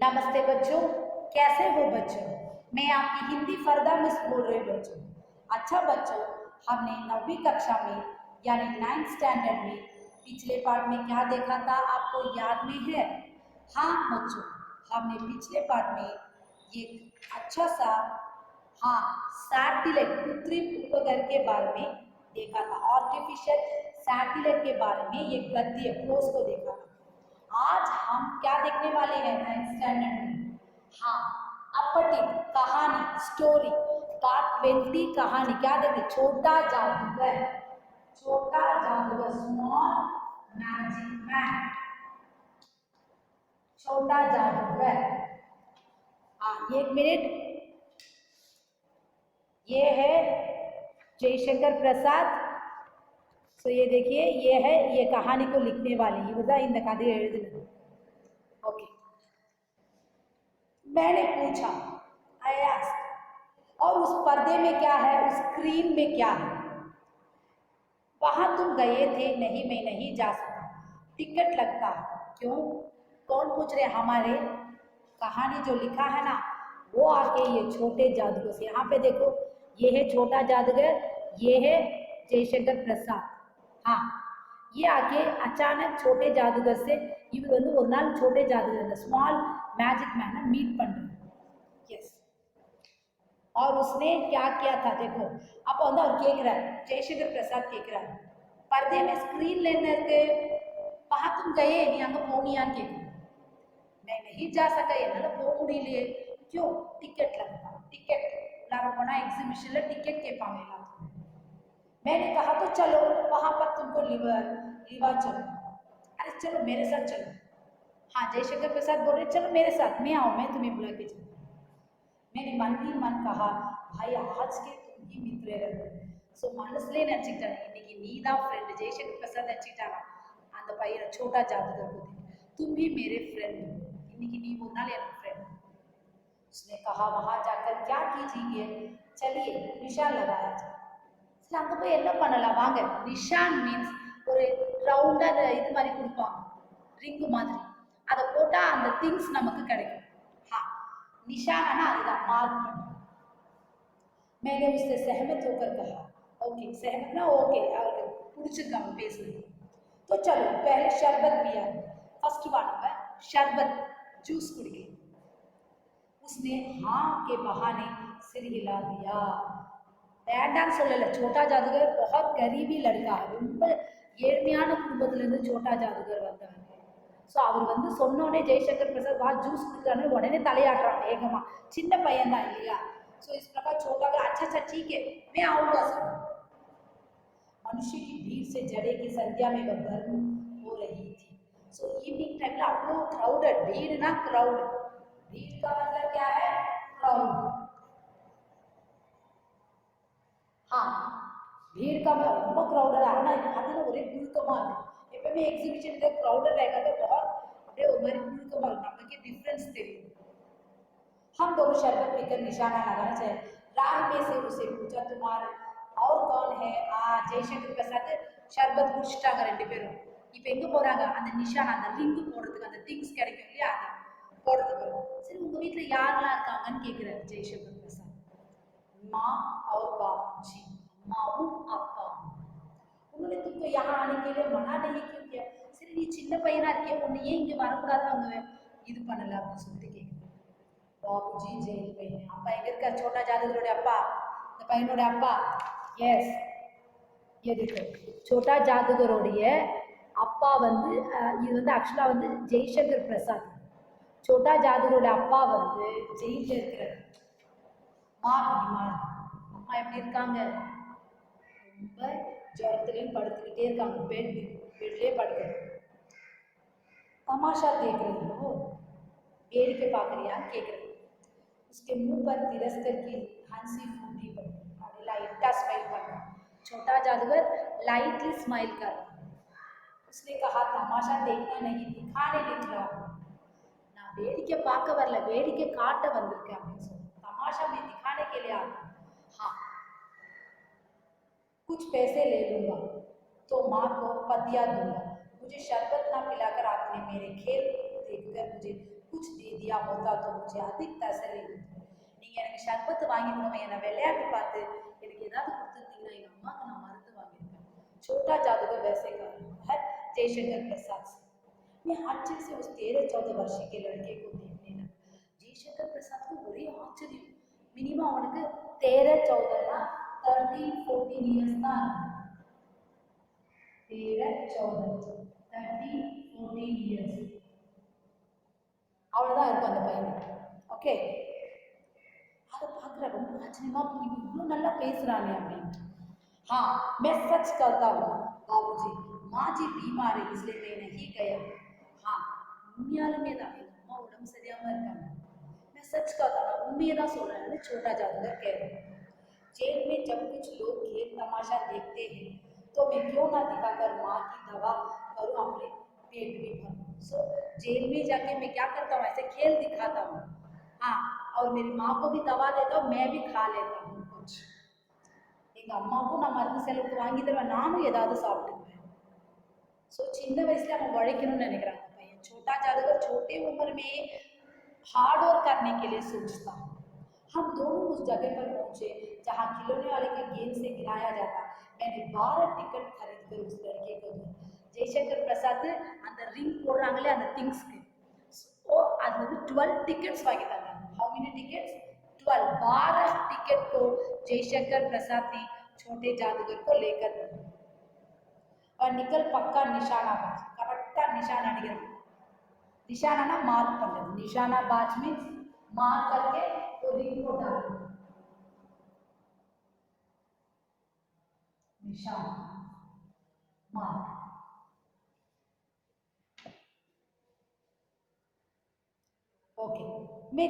नमस्ते बच्चों, कैसे हो बच्चों? मैं आपकी हिंदी फरदा मिस बोल रही हूँ बच्चों। अच्छा बच्चों, हमने 9वीं कक्षा में यानी 9th स्टैंडर्ड में पिछले पार्ट में क्या देखा था, आपको याद में है? हाँ बच्चों, हमने पिछले पार्ट में ये अच्छा सा सैटेलाइट कृत्रिम उपग्रह के बारे में देखा था। आर्टिफिशियल सैटेलाइट के बारे में ये गद्य प्रोज को देखा था। आज हम क्या देखने वाले हैं 9th स्टैंडर्ड में? अपटिक कहानी स्टोरी पार्ट 20 कहानी क्या देखें? छोटा जादूगर, छोटा जादूगर स्मॉल मैजिक मैन, छोटा जादूगर। एक मिनट, ये है जयशंकर प्रसाद। तो ये देखिए, ये है, ये कहानी को लिखने वाली இந்த கதையை எழுதுனது। ओके, मैंने पूछा, आई आस्क्ड, और उस पर्दे में क्या है, उस स्क्रीन में क्या है? वहां तुम गए थे? नहीं, मैं नहीं जा सका, टिकट लगता है। क्यों? कौन पूछ रहे? हमारे कहानी जो लिखा है ना, वो आके ये छोटे जादूगर से, यहाँ पे देखो, ये है छोटा जादूगर, ये है जयशंकर प्रसाद। ये आके अचानक छोटे जादूगर से இவர் வந்து ஒரு நாள் छोटे जादूगर स्मॉल मैजिक मैन मीट பண்றாரு। यस, और उसने क्या किया था देखो। அப்போ வந்து அவர் கேக்குறாரு, ஜெயசங்கர் பிரசாத் கேக்குறாரு, पर्दे में स्क्रीन लेने के वहां तुम गए, नहीं அங்க போனியான்னு கேக்குறாரு। मैं नहीं जा सका, என்னால போக முடியலையே। क्यों? टिकट लगता, टिकट உள்ளார போனா எக்ஸிபிஷன்ல டிக்கெட் கேட்பாங்க எல்லாத்துக்கும்। मैंने कहा तो चलो, वहां पर तुमको लिवा चलो। अरे चलो मेरे साथ चलो। जयशंकर प्रसाद बोल रहे चलो मेरे साथ, मैं आओ, मैं तुम्हें बुला के चलूँ। मैंने मन ही मन कहा, भाई आज के तुम ही मित्र रहो। सो मनसले नचिटाना, इन्नैक्कु नीदा फ्रेंड जयशंकर प्रसाद नचिटाना அந்த பையனை छोटा जादूगर को, तुम भी मेरे फ्रेंड हो, इन्नैक्कु नी ஒரு நாள் எனக்கு फ्रेंड। उसने कहा वहां जाकर क्या कीजिए? चलिए निशान लगाया जाए। அங்க போய் என்ன பண்ணலாம் வாங்க। நிஷான் மீன்ஸ் ஒரு ரவுண்டா இது மாதிரி கொடுப்பாங்க, ரிங் மாதிரி, அதை போட்டா அந்த திங்ஸ் நமக்கு கிடைக்கும்। निशाना அதுதான் मार्क பண்ணு। मैंने उससे सहमत होकर कहा, ओके, सहमत ना ओके, அவருக்கு பிடிச்சிருக்காங்க பேசுறது। तो चलो पहले शरबत पिया, फर्स्ट वन है शरबत, जूस कुடிக்கலாம்। उसने हाँ के बहाने सिर हिला दिया। வேண்டான்னு சொல்லல, छोटा जादूगर बहुत गरीबी लड़का, ரொம்ப ஏழ்மையான குடும்பத்துல இருந்து छोटा जादूगर வந்தாங்க। ஸோ அவர் வந்து சொன்னோடனே ஜெயசங்கர் प्रसाद वहाँ जूस குடிக்கிறானே உடனே தலையாட்டுறான் வேகமா, சின்ன பையன் தான் இல்லையா। सो इस प्रकार छोटा का अच्छा ठीक है मैं आऊंगा सर। मनुष्य की भीड़ से जड़े की संध्या में वह गर्म हो रही थी। सो इवनिंग टाइम में आप लोग क्राउडेड, भीड़ ना क्राउड, भीड़ का मतलब क्या है? क्राउड। भीड़ का ரொம்ப क्राउडेड ஆனா அதுல ஒரே புழுக்கமா இருக்கு। எப்பவுமே எக்ஸிபிஷன்ல क्राउडेड रहेगा तो बहुत அப்படியே ஒரு மாதிரி புழுக்கமா இருக்கும், நமக்கு டிஃபரன்ஸ் தெரியும்। हम दोनों शरबत पीकर निशाना लगाना चाहिए। राह में से उसे पूछा तुम्हारा और कौन है? ஜெயசங்கர் பிரசாத் ஷர்பத் குடிச்சிட்டாங்க ரெண்டு பேரும்। இப்போ எங்க போறாங்க? அந்த நிஷானா, அந்த ரிங் போடுறதுக்கு அந்த திங்ஸ் கிடைக்கும் இல்லையா, அதை போடுறதுக்கு। சரி உங்க வீட்டுல யாரெல்லாம் இருக்காங்கன்னு கேட்கிறாரு ஜெயசங்கர் பிரசாத்। माँ और बाबूजी, माऊ அப்பா। उन्होंने तुमको यहाँ आने के लिए मना नहीं क्यों किया? சரி நீ சின்ன பையனா இருக்கே, உன்னை ஏன் இங்க வரக்கூடாது அவங்க இது பண்ணல அப்படின்னு சொல்லிட்டு கேட்குறேன்। बाबूजी जेल में है। அப்பா எங்க இருக்கார்? छोटा जादूगरोட அப்பா, இந்த பையனோட அப்பா। எஸ், ये देखो छोटा जादूगरोடைய அப்பா வந்து இது வந்து ஆக்சுவலா வந்து ஜெய்சங்கர் பிரசாத்। छोटा जादूगரோட அப்பா வந்து ஜெயில இருக்கிறார்। அம்மா எப்படி இருக்காங்க? ரொம்ப ஜுரத்துலையும் படுத்துக்கிட்டே இருக்காங்க, பெட்லேயே படுக்கிறது। तमाशा देख रही हो, வேடிக்கை பார்க்கறியான்னு கேட்குறது। उसके मुंह पर तिरस्कार की हंसी फूटी पड़ी, लाइटा स्माइल कर रहा। छोटा जादूगर लाइटली स्माइल कर रहा। उसने कहा तमाशा देखना नहीं, दिखाने निकला हूँ। நான் வேடிக்கை பார்க்க வரல, வேடிக்கை காட்ட வந்திருக்கேன் அப்படின்னு சொல்லி, तमाशा में दिखाने के लिए आता। कुछ पैसे ले लूंगा तो माँ को पतिया दूंगा। मुझे शरबत ना पिलाकर आपने मेरे खेल देखकर मुझे कुछ दे दिया दिया होता तो मुझे अधिक तसल्ली होती। நீங்க எனக்கு ஷர்பத் வாங்கி கொடுங்க, என்ன விளையாட்டு பார்த்து எனக்கு ஏதாவது கொடுத்துருந்தீங்கன்னா எங்க அம்மாக்கு நான் மருந்து வாங்கியிருப்பேன்। छोटा जादूगर वैसे कर है जयशंकर प्रसाद से। मैं आश्चर्य से उस 13-14 वर्ष के लड़के को देखने लगा। जयशंकर प्रसाद को बड़ी आश्चर्य, मिनिमम அவனுக்கு 13-14 13-14 इयर्स தான்। 13-14 13-14 इयर्स அவ்வளவுதான் இருக்கும் அந்த பையனுக்கு। ஓகே, அதை பார்க்குற ரொம்ப ஆச்சரியமா இவ்வளோ நல்லா பேசுறானே அப்படின்னு। हाँ मैं सच कहता हूँ बाबूजी, माँ जी बीमार है इसलिए मैं नहीं गया। हाँ உண்மையாலுமே தான் எங்க அம்மா உடம்பு சரியாம இருக்காங்க। मैं सच कहता हूँ, उम्मीद தான் சொல்றேன்னு छोटा जादूगर कह रहे हैं। जेल में जब कुछ लोग खेल तमाशा देखते हैं तो मैं क्यों ना दिखाकर माँ की दवा करूँ, अपने पेट भी भरूँ। सो जेल में जाके मैं क्या करता हूँ, ऐसे खेल दिखाता हूँ। हाँ, और मेरी माँ को भी दवा देता हूँ, मैं भी खा लेता हूँ कुछ। எங்க அம்மாவுக்கும் நான் மருந்து செலவுக்கு வாங்கி தருவேன், நானும் ஏதாவது சாப்பிட்டுக்குவேன்। ஸோ சின்ன வயசுல அவன் உழைக்கணும்னு நினைக்கிறான் அந்த பையன்। छोटा जादूगर छोटे उम्र में हार्ड वर्क करने के लिए सोचता। हम दोनों उस जगह पर पहुंचे जहां खिलौने वाले के गेंद से गिराया जाता। मैंने 12 टिकट खरीद कर उस लड़के को दिया। जयशंकर प्रसाद அந்த ரிங் போடுறாங்களே அந்த திங்ஸ்க்கு, ஸோ அது வந்து 12 टिकट्स வாங்கி தந்தாங்க। How many tickets? 12 टिकट को जयशंकर प्रसाद ने छोटे जादूगर को लेकर और निकल पक्का निशानाबाज, करेक्टा निशाना अडिक्கிறது। निशाना मार्क பண்றது, निशानाबाज मींस मार्क करके तो रिंग को डालना, निशान मार्क। ओके, मैं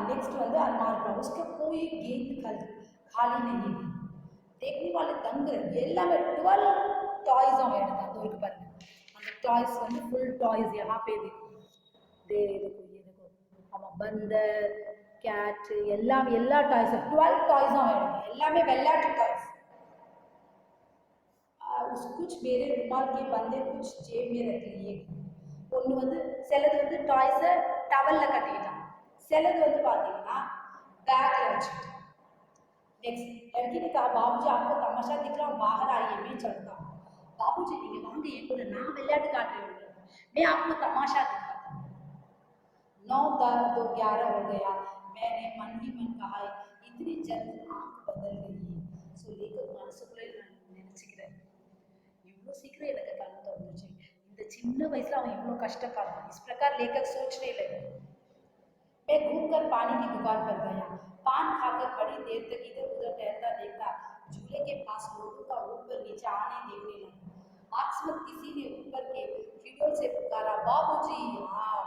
नेक्स्ट வந்து मार्क பண்ண उसका कोई गेंद खाली नहीं है। देखने वाले दंग எல்லாமே 12 टॉयज அவன் எடுத்தான்। அது இருக்கு பாருங்க, அந்த टॉयज வந்து ஃபுல் टॉयज। यहाँ पे देखो, ये देखो அவன் बंदर कैट எல்லா टॉयज 12 टॉयज அவன் எடுத்தான், எல்லாமே விளையாட்டு टॉयज। उस कुछ मेरे रुमाल के बंदे कुछ जेब में रख लिए। ஒன்று வந்து சிலது வந்து டாய்ஸை டவலில் கட்டிக்கிட்டான், சிலது வந்து பார்த்தீங்கன்னா बैग वச்சுக்கிட்டான்। नेक्स्ट लड़की ने कहा बाबूजी आपको तमाशा दिख रहा हूँ, बाहर आइए मैं चलता हूँ। बाबूजी நீங்கள் வாங்க என் கூட, நான் விளையாட்டு காட்டுறேன், मैं आपको तमाशा दिखाता हूँ। 9-10-11 हो गया। मैंने मन ही मन कहा इतनी जल्द आँख बदल गई है। ஸோ லேக்கர் மனசுக்குள்ளே நினச்சிக்கிறேன், இவ்வளோ சீக்கிரம் எனக்கு கண் தோணுச்சு, இந்த சின்ன வயசுல அவன் இவ்வளோ कष्टப்படுறான்। इस प्रकार लेखक सोचने लगे। मैं घूमकर पानी की दुकान पर गया, पान खाकर बड़ी देर तक इधर उधर टहलता देखता। झूले के पास लोगों का ऊपर नीचे आने देखने लगा। अकस्मात किसी ने ऊपर के खिड़कियों से पुकारा बाबूजी। हाँ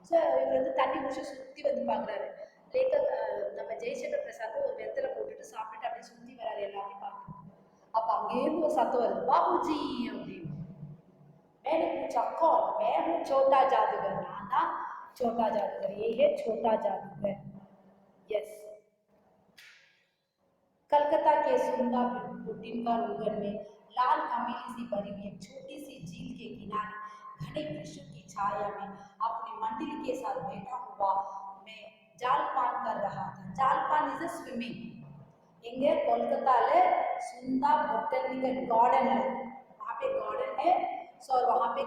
சார், இவர் வந்து தண்ணி குடிச்சு சுற்றி வந்து பார்க்குறாரு। லேக்கர் நம்ம ஜெயசங்கர் பிரசாத் ஒரு வெத்தலை போட்டுட்டு சாப்பிட்டுட்டு அப்படியே சுற்றி வராரு, எல்லாத்தையும் பார்க்குறாரு। அப்போ அங்கேருந்து ஒரு சத்தம் வருது, बाबूजी அப்படின்னு। मैंने पूछा कौन? मैं हूँ छोटा जादूगर। नाना छोटा जादूगर, ये है छोटा जादूगर। यस। कलकत्ता के सुंदर बुटीनका उगन में लाल कमीली सी भरी हुई एक छोटी सी झील के किनारे घने वृक्षों की छाया में अपनी मंडली के साथ बैठा हुआ मैं जालपान कर रहा था। जालपान इज अ स्विमिंग। எங்கே? कोलकाता सुंदर बोटेनिकल गार्डन है, वहाँ पे गार्डन है। सो वहाँ पे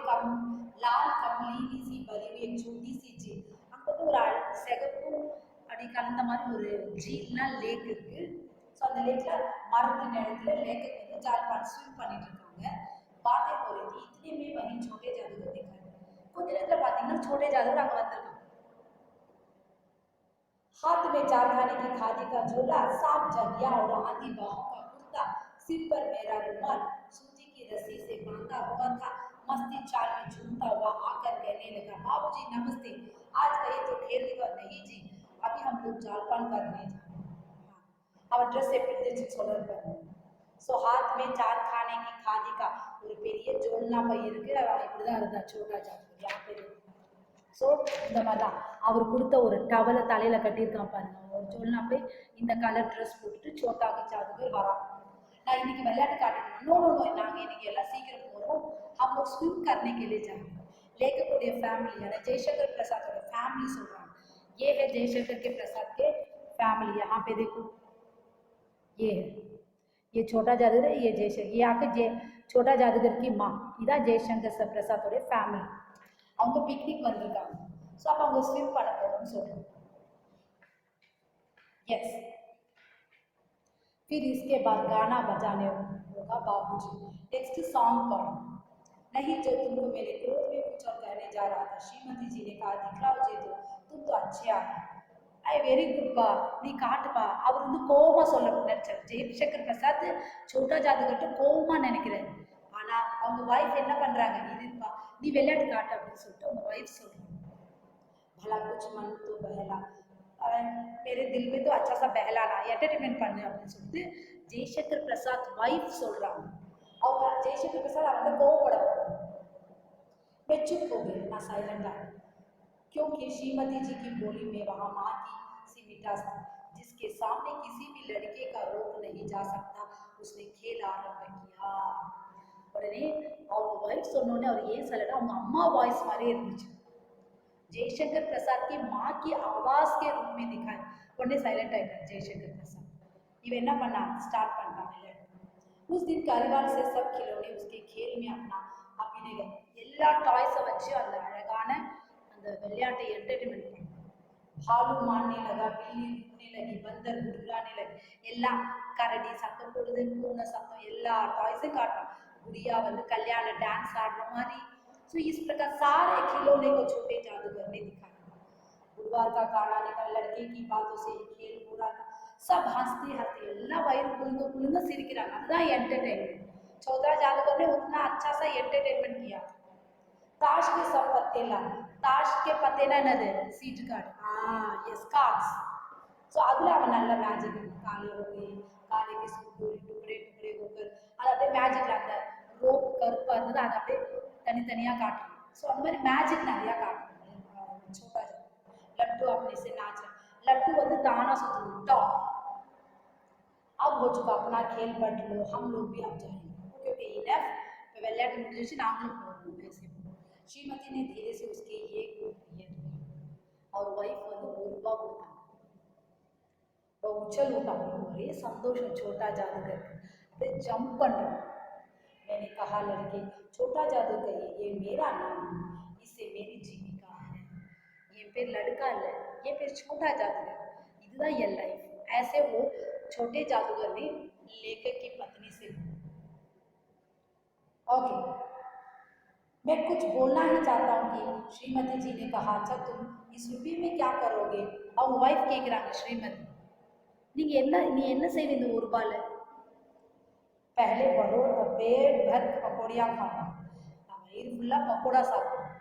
लाल कमली सी भरी हुई एक छोटी सी झील, அங்கே வந்து ஒரு சிகப்பு அப்படி கலந்த மாதிரி ஒரு झीलனா லேக் இருக்கு। ஸோ அந்த லேக்கில் மரத்தின் இடத்துல லேக்கு வந்து ஜால்பான் ஸ்விம் பண்ணிட்டு இருக்காங்க। बातें हो रही थी, इतने में वहीं छोटे जादूगर दिखाई। கொஞ்ச நேரத்தில் பார்த்தீங்கன்னா छोटे जादूगर அங்கே வந்திருக்காங்க। हाथ में चारखाने की खादी का झोला, साफ जगिया और आधी बाहों का कुर्ता, सिर पर मेरा रुमाल सूती की रस्सी से बांधा हुआ था। मस्ती चाल में झूमता हुआ आकर कहने लगा बाबूजी नमस्ते, आज कहे तो खेल दिखा। नहीं जी, अभी हम लोग जालपान करने जा रहे हैं। அவர் ட்ரெஸ் எப்படி இருந்துச்சு சொல்றாரு। ஸோ हाथ में चारखाने की खादी का ஒரு பெரிய ஜோல்னா பை இருக்கு, இப்படிதான் இருந்தா छोटा जादूगर। यहाँ पे ஸோ இந்த மாதிரி தான் அவர் கொடுத்த ஒரு டவலை தலையில் கட்டியிருக்கான் பாருங்க, ஒரு ஜோல்னா போய் இந்த கலர் ட்ரெஸ் போட்டுட்டு छोटा जादूगर வரான்। நான் இன்னைக்கு விளையாட்டு காட்டிட்டு नो नो नो நாங்கள் இன்னைக்கு எல்லாம் சீக்கிரம் போகிறோம், हम लोग स्विम करने के लिए जा रहे हैं। लेखक ஃபேமிலி, ஜெயசங்கர் பிரசாத்தோட ஃபேமிலி சொல்கிறாங்க ये है जयशंकर के प्रसाद के फैमिली। यहाँ पे देखो ये है, ये छोटा जादूगर है, ये जयशंकर, ये आके छोटा जादूगर की माँ, இதான் ஜெய்சங்கர் பிரசாத்தோட ஃபேமிலி. அவங்க பிக்னிக் வந்திருக்காங்க. ஸோ அப்போ அவங்க ஸ்விம் பண்ண போகிறோம்னு சொல்கிறாங்க. यस, फिर इसके बाद गाना बजाने होगा बाबूजी। नेक्स्ट सॉन्ग पढ़ो। नहीं जो तुमको मेरे क्रोध में कुछ और कहने जा रहा था, श्रीमती जी ने कहा दिखलाओ जी तो तुम तो अच्छे आए. ஐ வெரி குட்பா, நீ காட்டுப்பா. அவர் வந்து கோவமா சொல்ல நினைச்சார். ஜெய்சங்கர் பிரசாத் சோட்டா ஜாதுகர்கிட்ட கோவமா நினைக்கிறாரு. ஆனா அவங்க வைஃப் என்ன பண்றாங்க, இதுப்பா நீ விளையாட்டு காட்டு அப்படின்னு சொல்லிட்டு அவங்க வைஃப் சொல்றாங்க. भला कुछ मन तो बहला, मेरे दिल में तो अच्छा सा बहलाना, एंटरटेनमेंट பண்ணு அப்படின்னு சொல்லிட்டு ஜெய்சங்கர் பிரசாத் வைஃப் சொல்றாங்க. அவங்க ஜெய்சங்கர் பிரசாத் அவங்க கோவப்பட போறாங்க. मैं चुप हो गई, ना साइलेंट आ, क्योंकि श्रीमती जी की बोली में वहाँ माँ की सी मिठास थी, जिसके सामने किसी भी लड़के का रोक नहीं जा सकता. उसने खेल आरंभ किया. உடனே அவங்க வைஃப் சொன்னோடனே அவர் ஏன் சொல்லல, அவங்க அம்மா வாய்ஸ் மாதிரியே இருந்துச்சு. जयशंकर प्रसाद की माँ की आवाज के रूप में दिखाए. उन्हें silent iota Jaishankar Prasad. Even என்ன பண்ணா, ஸ்டார்ட் பண்ணிட்டாங்க விளையாட்டு. उस दिन कारवाल से सब खिलौने उसके खेल में अपना अभिनय, எல்லா டாய்ஸை வச்சு அந்த அழகான அந்த விளையாட்டை என்டர்டெயின்மெண்ட் பண்ணாங்க. भालू मारने लगा, बिल्ली रुकने लगी, बंदर गुड़गुड़ाने लगी, எல்லாம் கரடி சத்தம் போடுது, பூனை சத்தம், எல்லா டாய்ஸும் காட்டும். गुड़िया வந்து கல்யாண டான்ஸ் ஆடுற மாதிரி. तो इस प्रकार सारे खिलौने को छोटे जादूगर ने दिखाया. बुधवार का खाना निकल, लड़के की बातों से ही खेल पूरा था. सब हंसते हंसते எல்லா வயிறு குலுங்க சிரிக்கிறாங்க. அதுதான் एंटरटेनमेंट. चौथा जादूगर ने उतना अच्छा सा एंटरटेनमेंट किया. ताश के सब पत्ते ला, ताश के पत्ते ना नदे सीट कार्ड, हाँ यस कार्ड्स. सो அதுல அவன் நல்ல மேஜிக் காலே हो गए, काले के टुकड़े टुकड़े होकर அது அப்படியே மேஜிக்ல அந்த ரோப் கருப்பா இருந்தது அது அப்படியே தனித்தனியாக காட்டணும். ஸோ அந்த மாதிரி மேஜிக் நிறையா காட்டணும். छोटा लड्डू अपने से नाच रहा, लड्डू வந்து தானா சுத்தணும் टॉप. अब हो चुका अपना खेल, बट लो हम लोग भी अब जाएंगे क्योंकि इनफ விளையாட்டு முடிஞ்சிச்சு, நாங்களும் போகணும் பேசி. श्रीमती ने धीरे से उसके ये और वाइफ வந்து ₹1 கொடுத்தாங்க. उछल उठा, ஒரே சந்தோஷம் छोटा जादूगर पे जंप பண்றாங்க. मैंने कहा लड़के, छोटा जादूगर ये मेरा नाम है, इससे मेरी जीविका है. ये फिर लड़का है, ये फिर छोटा जादूगर, இதுதான் என் லைफ. ऐसे वो छोटे जादूगर ने लेखक की पत्नी से ओके. मैं कुछ बोलना ही चाहता हूँ कि श्रीमती जी ने कहा अच्छा तुम इस रुपये में क्या करोगे. அவங்க வைஃப் கேட்குறாங்க श्रीमती, நீ என்ன செய்வீங்க இந்த ₹1? पहले पेट भर पकौड़ियाँ खाना, वही फुल्ला पकौड़ा साப்பிடும்.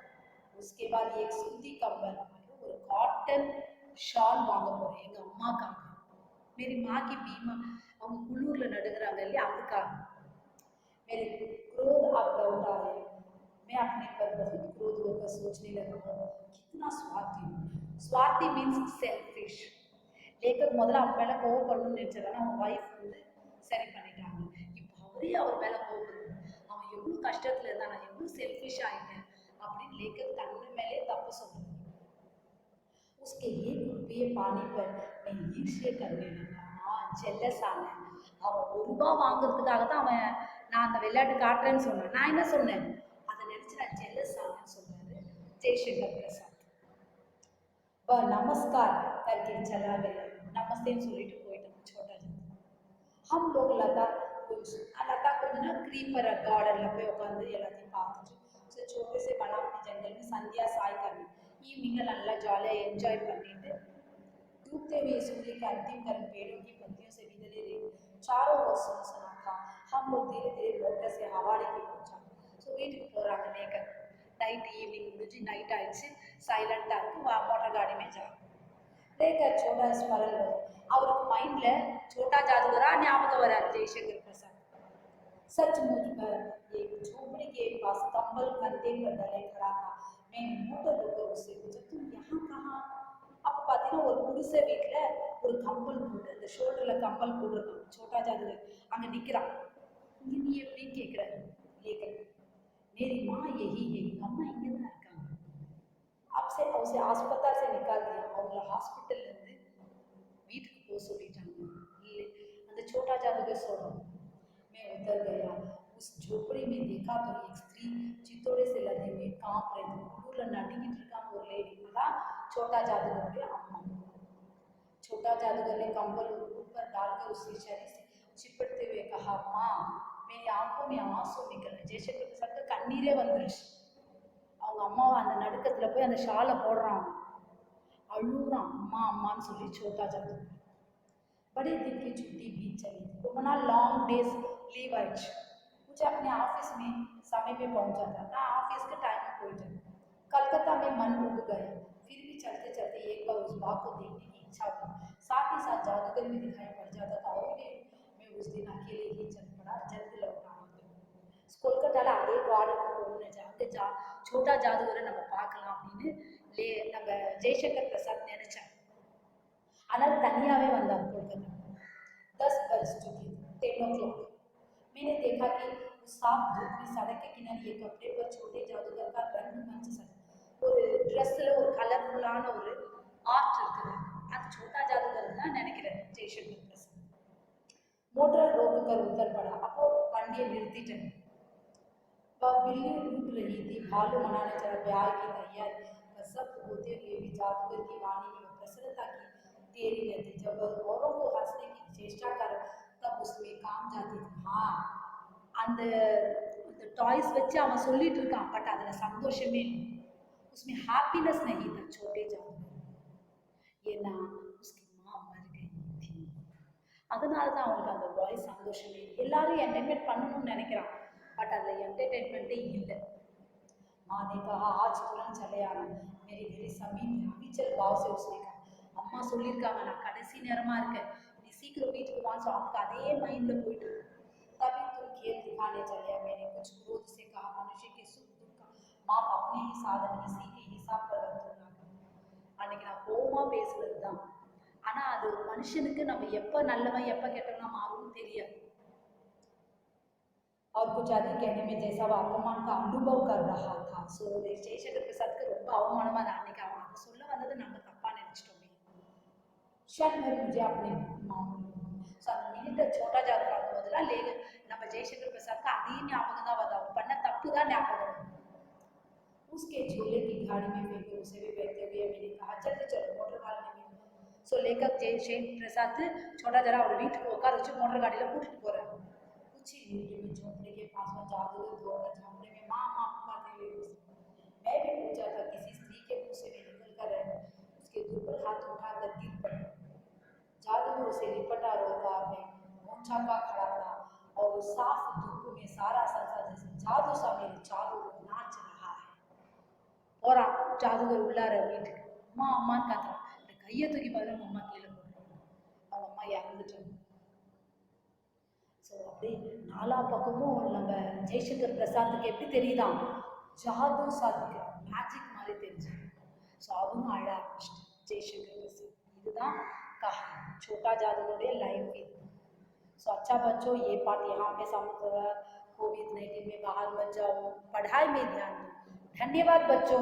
उसके बाद एक सूती कंबल और कॉटन ஷால் வாங்க போகிறேன் எங்கள் அம்மாக்காக. मेरी माँ की बीमा, அவங்க குளூரில் நடுங்கிறாங்க இல்லையா, அதுக்காக. मेरे क्रोध अब लौट आए, मैं अपने पर बहुत क्रोध होकर सोचने लगा हूँ कितना स्वार्थी हूँ. स्वार्थी मीन्स सेल्फिश. लेकर முதல்ல அவன் மேலே கோவப்படணும்னு நினைச்சதான அவங்க வைஃப் வந்து சரி பண்ணிட்டாங்க. இப்போ அவரே அவர் மேலே கோவப்படணும், அவன் எவ்வளோ கஷ்டத்தில் இருந்தான், நான் எவ்வளோ செல்ஃபிஷ் ஆகிட்டேன் அப்படின்னு லேக்கர் தன்னை மேலே தப்பு சொல்றாங்க. उसके एक रुपये पाने पर मैं ईर्ष्या करने लगा. जेलस ஆனேன். அவன் ₹1 வாங்குறதுக்காக தான் அவன் நான் அந்த விளையாட்டு காட்டுறேன்னு சொன்னேன். நான் என்ன சொன்னேன், அதை நினைச்சு நான் ஜெல்லஸ் ஆனேன்னு சொல்றாரு ஜெய்சங்கர் பிரசாத். नमस्कार करके चला गया. नमस्ते சொல்லிட்டு போயிட்டான் छोटा जादूगर. हम लोग लता कुछ ना क्रीपर गार्डन पे उकांदु எல்லாத்தையும் பார்த்துட்டு छोटे से बनावटी जंगल में संध्या साय करनी. ईवनिंग நல்லா ஜாலியாக என்ஜாய் பண்ணிட்டு डूबते हुए सूर्य के अंतिम किरण पेड़ों की पत्तियों से बिखरे रहे. चारों ओर सुनसान था. हम लोग धीरे धीरे मोटर से हवाड़ी की पहुंचा. ஸோ வீட்டுக்கு போகிறாங்க லேக்கர். நைட் ஈவினிங் முடிஞ்சு நைட் ஆயிடுச்சு, சைலண்டாக இருக்கு, மோட்டர் गाड़ी में जा. लेकर छोटा स्मरण वரும். அவருக்கு மைண்டில் छोटा जादूगरा ஞாபகம் வராது जयशंकर प्रसाद. सचमुच पर एक झोपड़ी के पास कंबल कंधे पर डाले खड़ा था. मैंने मोटर रोकर उससे पूछा तुम यहाँ कहाँ. அப்போ பார்த்தீங்கன்னா ஒரு குடிசை வீட்டில் ஒரு கம்பல் போட்டு அந்த ஷோல்டரில் கம்பல் போட்டிருக்கான் छोटा जादूगर. அங்கே நிற்கிறான். இங்கே நீ எப்படின்னு கேட்குறாரு லேக்கர். मेरी माँ यही है, अम्मा இங்கே தான் இருக்காங்க. आपसे और उसे अस्पताल से निकाल दिया और हॉस्पिटल வீட்டுக்கு போக சொல்லிட்டாங்க அந்த छोटा जादूगर सोना मैं उतर गया उस झोपड़ी में देखा तो एक स्त्री चितौड़े से लदे हुए कांप रही थी குளிர்ல நடுங்கிட்டு இருக்காங்க ஒரு லேடி அதான் छोटा जादूगरुடைய அம்மா छोटा जादूगर ने कंबल ऊपर डालकर उसके शरीर से चिपटते हुए कहा माँ मेरी आंखों में आंसू निकल जयशंकर प्रसाद கண்ணீரே வந்துருச்சு அவங்க அம்மாவை அந்த நடுக்கத்துல போய் அந்த ஷாலை போடுறான் அழுகுறான் அம்மா அம்மான்னு சொல்லி छोटा जादूगर बड़े दिन की छुट्टी बीत चली थी तो मना लॉन्ग डेज लीव आइज मुझे अपने ऑफिस में समय पे पहुंचा था ना ऑफिस के टाइम में पहुंचा कलकत्ता में मन उब गया फिर भी चलते चलते एक बार उस बाग को देखने की इच्छा हुई साथ ही साथ जादूगर भी दिखाई पड़ जाता था और मैं उस दिन अकेले ही चल पड़ा जल्द लौटा कोलकाता அதே கார்டனுக்கு போகணும்னு அங்கே छोटा जादूगரை நம்ம பார்க்கலாம் அப்படின்னு நம்ம ஜெய்சங்கர் பிரசாத் நினைச்சாங்க ஆனால் तनियावे वंदार कोलकाता 10 बज चुके थे 10 o'clock मैंने देखा कि उस साफ धूप में सड़क के किनारे एक कपड़े पर छोटे जादूगर का रंगमंच सजा ஒரு ட்ரெஸ்ல ஒரு கலர்ஃபுல்லான ஒரு ஆர்ட் இருக்குது அது छोटा जादूगर தான் நினைக்கிறேன் ஜெய்சங்கர் பிரசாத் मोटर रोक कर उतर पड़ा அப்போ வண்டியை நிறுத்திட்டேன் वह बिल्ली लूट रही थी भालू मनाने चला ब्याह की तैयारी वह सब होते हुए भी जादूगर की वाणी में प्रसन्नता की तेरी रहती जब वह औरों को हंसने की चेष्टा कर तब उसमें काम जाती थी हाँ அந்த டாய்ஸ் வச்சு அவன் சொல்லிட்டு இருக்கான் பட் அதுல சந்தோஷமே उसमें हैप्पीनेस नहीं था छोटे जादूगर ये ना उसकी माँ मर गई थी அதனால தான் அவனுக்கு அந்த வாய்ஸ் சந்தோஷமே எல்லாரும் என்டர்டெயின்மெண்ட் பண்ணணும்னு நினைக்கிறான் बट அதில் एंटरटेनमेंटे இல்லை माँ ने कहा आज तुरंत चले आना मेरे घर समीप है अभी चल गाँव से उसने कहा अम्मा சொல்லியிருக்காங்க நான் கடைசி நேரமா இருக்கேன் நீ சீக்கிரம் வீட்டுக்கு வான்னு அவனுக்கு அதே மைண்ட்ல போயிட்டு तभी तुम खेत दिखाने चले मैंने कुछ क्रोध से कहा मनुष्य के सुख दुख का माप अपने ही साधन इसी के हिसाब पर அன்னைக்கு நான் கோவமா பேசுறது தான் ஆனா அது ஒரு மனுஷனுக்கு நம்ம எப்ப நல்லவன் எப்ப கெட்டவனா மாறும்னு தெரியாது और कुछ अधिक कहने में जैसा वो अपमान का अनुभव कर रहा था सो जयशंकर प्रसाद को ரொம்ப அவமானமா நான் அன்னைக்கு அவன் சொல்ல வந்தது நம்ம தப்பா நினைச்சிட்டோமே शायद मैं मुझे अपने मिनट छोटा जादू பார்க்கும்போதெல்லாம் லேக நம்ம ஜெய்சங்கர் பிரசாத் அதே ஞாபகம் தான் வந்தா பண்ண தப்பு தான் ஞாபகம் उसके झूले की गाड़ी में फेंके उसे भी बैठते हुए मैंने कहा जल्दी चलो मोटर गाड़ी में सो लेखक जयशंकर प्रसाद छोटा जरा और வீட்டுக்கு உட்கார வச்சு மோட்டார் गाड़ी கூட்டிட்டு போறாரு कुछ ही मिनट में झोपड़ी के पास में जादूगर दौड़कर झोपड़ी में माँ माँ पुकारते हुए मैं भी पूछा था किसी स्त्री के मुंह से भी निकल कर उसके दुर्बल हाथ उठाकर गिर पड़े जादूगर उसे लिपटा रोता मैं मूंछा का खड़ा था और साफ धूप में सारा संसार जैसे जादू सा मेरे चारों ओर नाच रहा है और जादूगर உள்ளார வீட்டுக்கு அம்மா அம்மான்னு கத்துறான் இந்த கையை தூக்கி பாருங்க அம்மா கீழே போடுறாங்க அவங்க அம்மா இறந்துட்டாங்க ஸோ அப்படியே நாலா பக்கமும் நம்ம ஜெய்சங்கர் பிரசாத்துக்கு எப்படி தெரியுதான் ஜாது சாதிக்கிறான் மேஜிக் மாதிரி தெரிஞ்சு ஸோ அவங்க அழ ஆரம்பிச்சிட்டு ஜெய்சங்கர் பிரசாத் இதுதான் कहानी छोटा जादूगर लाइफ भी सो अच्छा बच्चों ये पाठ यहाँ पे समझ कोविड-19 में बाहर मत जाओ पढ़ाई में ध्यान दो धन्यवाद बच्चों।